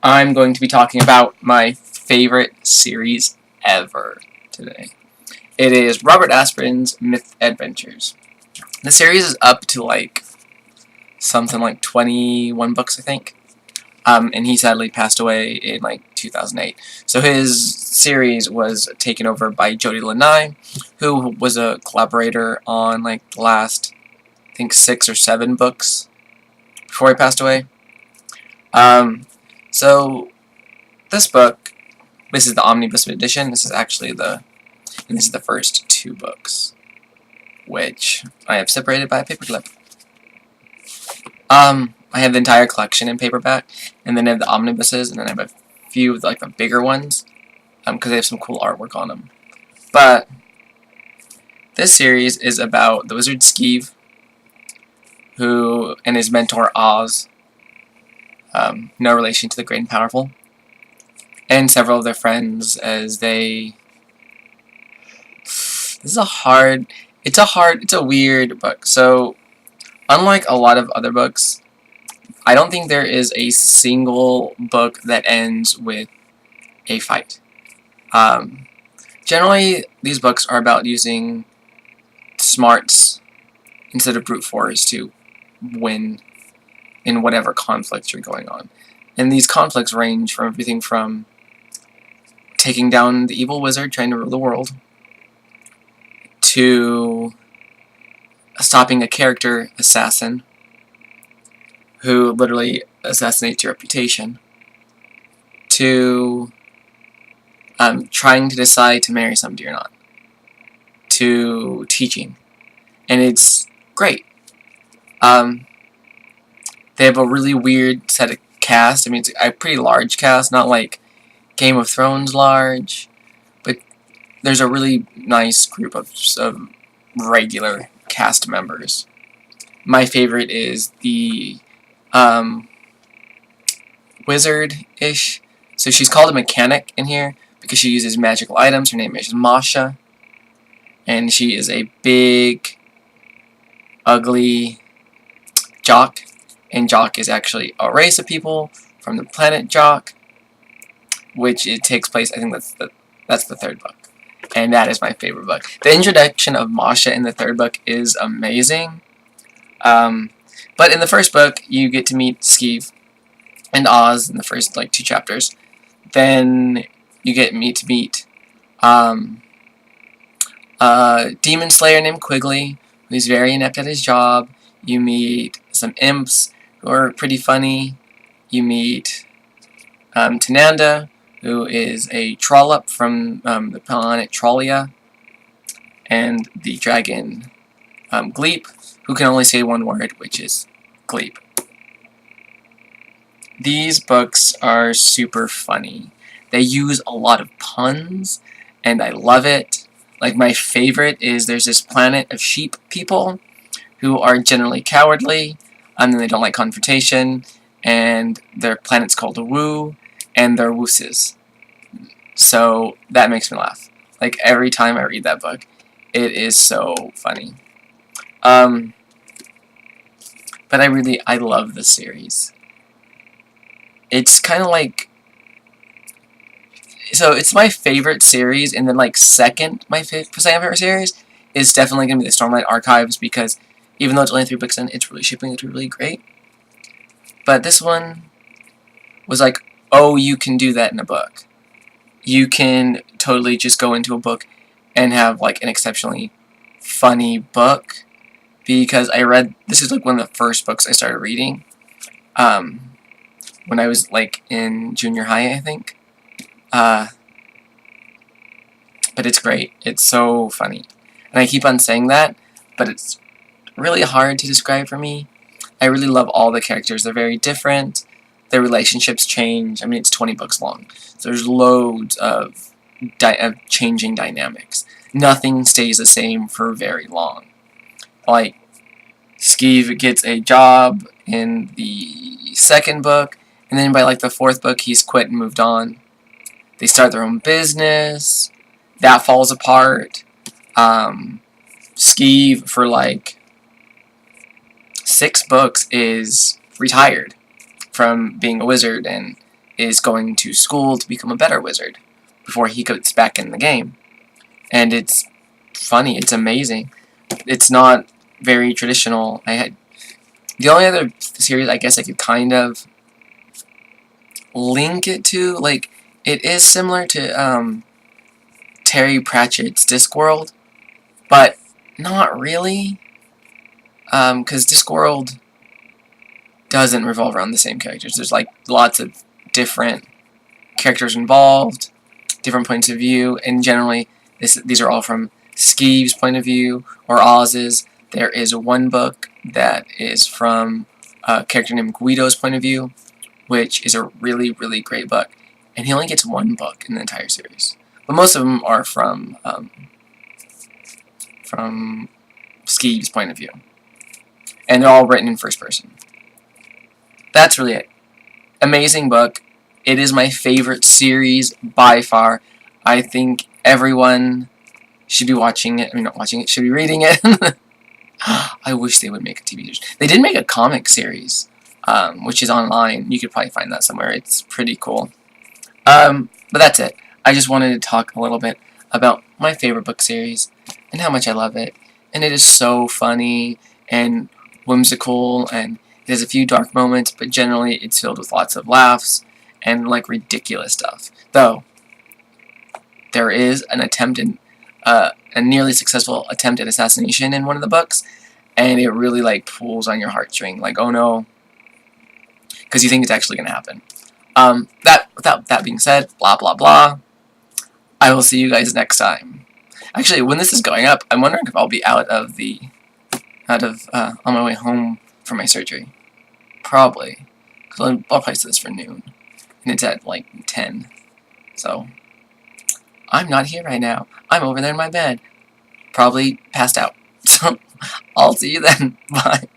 I'm going to be talking about my favorite series ever today. It is Robert Asprin's Myth Adventures. The series is up to something like 21 books, I think. And he sadly passed away in 2008. So his series was taken over by Jody Lanai, who was a collaborator on the last, I think, 6 or 7 books before he passed away. So this book, this is the omnibus edition. This is actually this is the first 2 books, which I have separated by a paperclip. I have the entire collection in paperback, and then I have the omnibuses, and then I have a few of the bigger ones, because they have some cool artwork on them. But this series is about the wizard Skeeve, who and his mentor Oz, no relation to the Great and Powerful, and several of their friends as they. This is it's a weird book. So, unlike a lot of other books, I don't think there is a single book that ends with a fight. Generally, these books are about using smarts instead of brute force to win in whatever conflicts you're going on. And these conflicts range from everything from taking down the evil wizard trying to rule the world, to stopping a character assassin who literally assassinates your reputation, to trying to decide to marry somebody or not, to teaching. And it's great. They have a really weird set of cast. I mean, it's a pretty large cast, not like Game of Thrones large, but there's a really nice group of regular cast members. My favorite is the wizard-ish. So she's called a mechanic in here because she uses magical items. Her name is Masha, and she is a big, ugly jock. And Jock is actually a race of people from the planet Jock, which it takes place. I think that's the 3rd book, and that is my favorite book. The introduction of Masha in the 3rd book is amazing. But in the 1st book, you get to meet Skeeve and Oz in the first 2 chapters. Then you get to meet a demon slayer named Quigley, who's very inept at his job. You meet some imps who are pretty funny. You meet Tananda, who is a Trollop from the planet Trollia, and the dragon Gleep, who can only say one word, which is Gleep. These books are super funny. They use a lot of puns, and I love it. My favorite is there's this planet of sheep people who are generally cowardly, and then they don't like confrontation, and their planet's called a Woo, and they're wooses. So that makes me laugh. Every time I read that book, it is so funny. But I love the series. It's kind of so it's my favorite series, and then second favorite series is definitely going to be the Stormlight Archives, because even though it's only 3 books in, it's really shaping it to be really great. But this one was oh, you can do that in a book. You can totally just go into a book and have an exceptionally funny book, because this is one of the first books I started reading when I was in junior high, I think. But it's great. It's so funny. And I keep on saying that, but it's really hard to describe for me. I really love all the characters. They're very different. Their relationships change. I mean, it's 20 books long. So there's loads of changing dynamics. Nothing stays the same for very long. Skeeve gets a job in the 2nd book, and then by the 4th book, he's quit and moved on. They start their own business. That falls apart. Skeeve, for 6 books, is retired from being a wizard, and is going to school to become a better wizard before he gets back in the game. And it's funny, it's amazing. It's not very traditional. The only other series I guess I could kind of link it to, like, it is similar to Terry Pratchett's Discworld, but not really, because Discworld doesn't revolve around the same characters. There's like lots of different characters involved, different points of view, and generally these are all from Skeeve's point of view or Oz's. There is one book that is from a character named Guido's point of view, which is a really, really great book, and he only gets one book in the entire series. But most of them are from Skeeve's point of view, and they're all written in first person. That's really it. Amazing book. It is my favorite series by far. I think everyone should be watching it. I mean, not watching it, should be reading it. I wish they would make a TV show. They did make a comic series, which is online. You could probably find that somewhere. It's pretty cool. But that's it. I just wanted to talk a little bit about my favorite book series and how much I love it. And it is so funny and whimsical, and it has a few dark moments, but generally it's filled with lots of laughs and like ridiculous stuff. Though there is an attempt in a nearly successful attempt at assassination in one of the books, and it really like pulls on your heartstring, like, oh no, because you think it's actually going to happen. Without that being said, blah blah blah, I will see you guys next time. Actually, when this is going up, I'm wondering if I'll be on my way home from my surgery. Probably, because I'll price this for noon, and it's at like 10. So I'm not here right now. I'm over there in my bed, probably passed out. So I'll see you then. Bye.